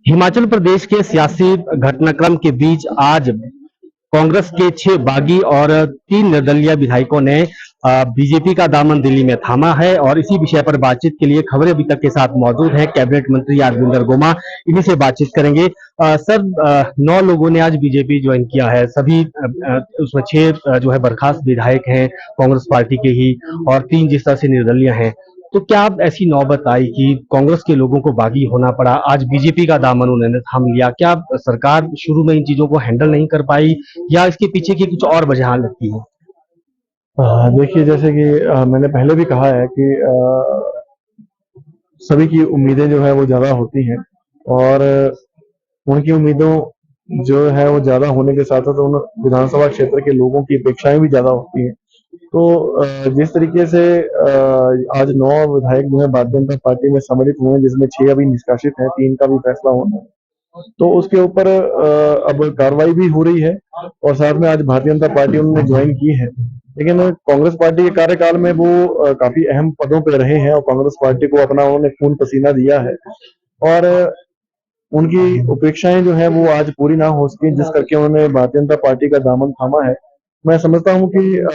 हिमाचल प्रदेश के सियासी घटनाक्रम के बीच आज कांग्रेस के 6 बागी और 3 निर्दलीय विधायकों ने बीजेपी का दामन दिल्ली में थामा है और इसी विषय पर बातचीत के लिए खबरें अभी तक के साथ मौजूद है कैबिनेट मंत्री यादविंदर गोमा। इन्हीं से बातचीत करेंगे। सर, 9 लोगों ने आज बीजेपी ज्वाइन किया है। सभी उसमें 6 जो है बर्खास्त विधायक हैं कांग्रेस पार्टी के ही और 3 जिस तरह से निर्दलीय हैं। तो क्या अब ऐसी नौबत आई कि कांग्रेस के लोगों को बागी होना पड़ा, आज बीजेपी का दामन उन्होंने थाम लिया? क्या सरकार शुरू में इन चीजों को हैंडल नहीं कर पाई या इसके पीछे की कुछ और वजह लगती है? देखिए, जैसे कि मैंने पहले भी कहा है कि सभी की उम्मीदें जो है वो ज़्यादा होती हैं और उनकी उम्मीदों जो है वो ज़्यादा होने के साथ-साथ उन विधानसभा क्षेत्र के लोगों की अपेक्षाएँ भी ज़्यादा होती हैं। तो जिस तरीके से आज 9 विधायक जो है भारतीय जनता पार्टी में सम्मिलित हुए हैं, जिसमें 6 अभी निष्कासित हैं, 3 का भी फैसला होना है। तो उसके ऊपर अब कार्रवाई भी हो रही है और साथ में आज भारतीय जनता पार्टी उन्होंने ज्वाइन की है। लेकिन कांग्रेस पार्टी के कार्यकाल में वो काफी अहम पदों पे रहे हैं और कांग्रेस पार्टी को अपना उन्होंने खून पसीना दिया है और उनकी अपेक्षाएं जो है वो आज पूरी ना हो सकी, जिस करके उन्होंने भारतीय जनता पार्टी का दामन थामा है। मैं समझता हूँ कि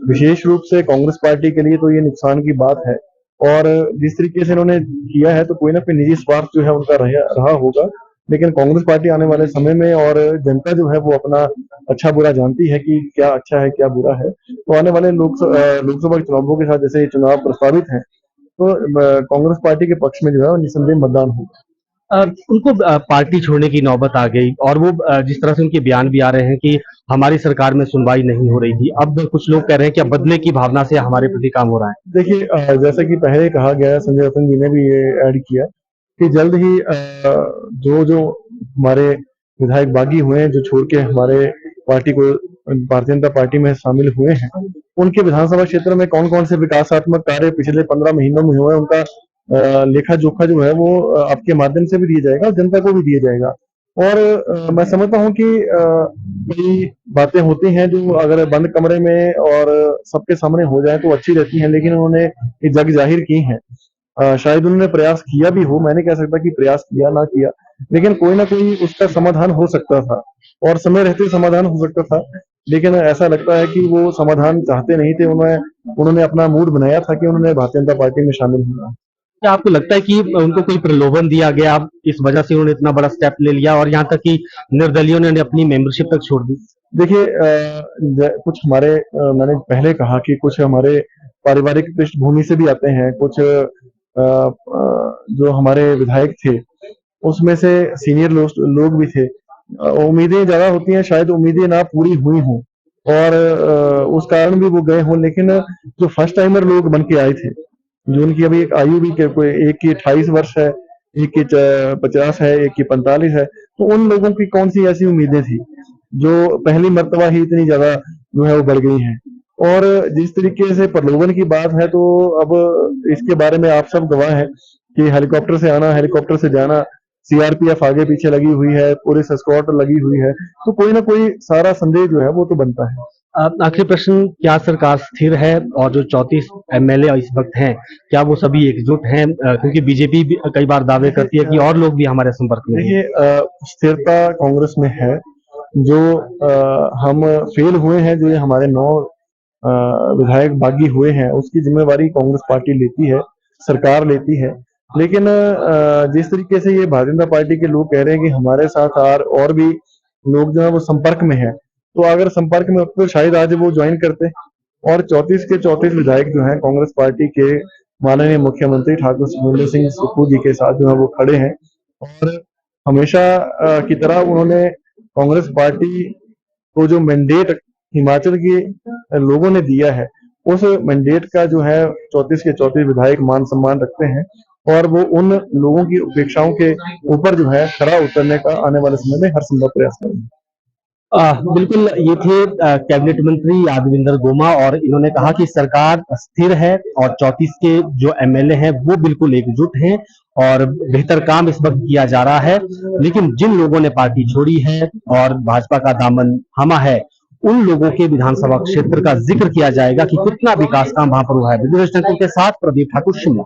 विशेष रूप से कांग्रेस पार्टी के लिए तो ये नुकसान की बात है और जिस तरीके से इन्होंने किया है तो कोई ना कोई निजी स्वार्थ जो है उनका रहा होगा। लेकिन कांग्रेस पार्टी आने वाले समय में और जनता जो है वो अपना अच्छा बुरा जानती है कि क्या अच्छा है क्या बुरा है। तो आने वाले लोकसभा चुनावों के साथ जैसे ये चुनाव प्रस्तावित हैं तो कांग्रेस पार्टी के पक्ष में जो है निसंदेह मतदान होगा। उनको पार्टी छोड़ने की नौबत आ गई और वो जिस तरह से उनके बयान भी आ रहे हैं कि हमारी सरकार में सुनवाई नहीं हो रही थी, अब कुछ लोग कह रहे हैं कि अब बदले की भावना से हमारे प्रति काम हो रहा है। देखिए, जैसा कि पहले कहा गया है, संजय रतन जी ने भी ये ऐड किया कि जल्द ही जो जो हमारे विधायक बागी हुए हैं, जो छोड़ के हमारे पार्टी को भारतीय जनता पार्टी में शामिल हुए हैं, उनके विधानसभा क्षेत्र में कौन कौन से विकासात्मक कार्य पिछले 15 महीनों में हुए हैं, उनका लेखा जोखा जो है वो आपके माध्यम से भी दिया जाएगा और जनता को भी दिया जाएगा। और मैं समझता हूँ कि कई बातें होती हैं जो अगर बंद कमरे में और सबके सामने हो जाए तो अच्छी रहती हैं, लेकिन उन्होंने ये जग जाहिर की हैं। शायद उन्होंने प्रयास किया भी हो, मैं नहीं कह सकता कि प्रयास किया ना किया, लेकिन कोई ना कोई उसका समाधान हो सकता था और समय रहते समाधान हो सकता था। लेकिन ऐसा लगता है कि वो समाधान चाहते नहीं थे, उन्होंने अपना मूड बनाया था कि उन्होंने भारतीय जनता पार्टी में शामिल होना। क्या आपको लगता है कि उनको कोई प्रलोभन दिया गया, इस वजह से उन्होंने इतना बड़ा स्टेप ले लिया और यहाँ तक कि निर्दलीयों ने अपनी मेंबरशिप तक छोड़ दी? देखिए, कुछ हमारे मैंने पहले कहा कि कुछ हमारे पारिवारिक पृष्ठभूमि से भी आते हैं, कुछ जो हमारे विधायक थे उसमें से सीनियर लोग भी थे। उम्मीदें ज्यादा होती हैं, शायद उम्मीदें ना पूरी हुई हों और उस कारण भी वो गए हों। लेकिन जो फर्स्ट टाइमर लोग बन के आए थे, जो उनकी अभी एक आयु भी कोई एक की 28 वर्ष है, एक की 50 है, एक की 45 है, तो उन लोगों की कौन सी ऐसी उम्मीदें थी जो पहली मर्तबा ही इतनी ज्यादा जो है वो बढ़ गई हैं। और जिस तरीके से प्रलोभन की बात है तो अब इसके बारे में आप सब गवाह हैं कि हेलीकॉप्टर से आना, हेलीकॉप्टर से जाना, सीआरपीएफ आगे पीछे लगी हुई है, पुलिस एस्कॉर्ट लगी हुई है, तो कोई ना कोई सारा संदेह जो है वो तो बनता है। आखिरी प्रश्न, क्या सरकार स्थिर है और जो 34 एमएलए इस वक्त हैं, क्या वो सभी एकजुट हैं? क्योंकि बीजेपी भी कई बार दावे करती है कि और लोग भी हमारे संपर्क में हैं। देखिए, स्थिरता कांग्रेस में है। जो हम फेल हुए हैं, जो ये हमारे 9 विधायक बागी हुए हैं, उसकी जिम्मेवारी कांग्रेस पार्टी लेती है, सरकार लेती है। लेकिन जिस तरीके से ये भारतीय जनता पार्टी के लोग कह रहे हैं कि हमारे साथ और भी लोग जो है वो संपर्क में हैं, तो अगर संपर्क में होते तो शायद आज वो ज्वाइन करते। और 34 के 34 विधायक जो हैं कांग्रेस पार्टी के माननीय मुख्यमंत्री ठाकुर सुखविंदर सिंह सुक्खू जी के साथ जो है वो खड़े हैं और हमेशा की तरह उन्होंने कांग्रेस पार्टी को जो मैंडेट हिमाचल के लोगों ने दिया है, उस मैंडेट का जो है 34 के 34 विधायक मान सम्मान रखते हैं और वो उन लोगों की अपेक्षाओं के ऊपर जो है खरा उतरने का आने वाले समय में हर संभव प्रयास करेंगे। बिल्कुल, ये थे कैबिनेट मंत्री यादविंदर गोमा और इन्होंने कहा कि सरकार स्थिर है और 34 के जो एमएलए हैं वो बिल्कुल एकजुट हैं और बेहतर काम इस वक्त किया जा रहा है। लेकिन जिन लोगों ने पार्टी छोड़ी है और भाजपा का दामन थामा है, उन लोगों के विधानसभा क्षेत्र का जिक्र किया जाएगा कि कितना विकास काम वहां पर हुआ है। विजय के साथ प्रदीप ठाकुर, शिमला।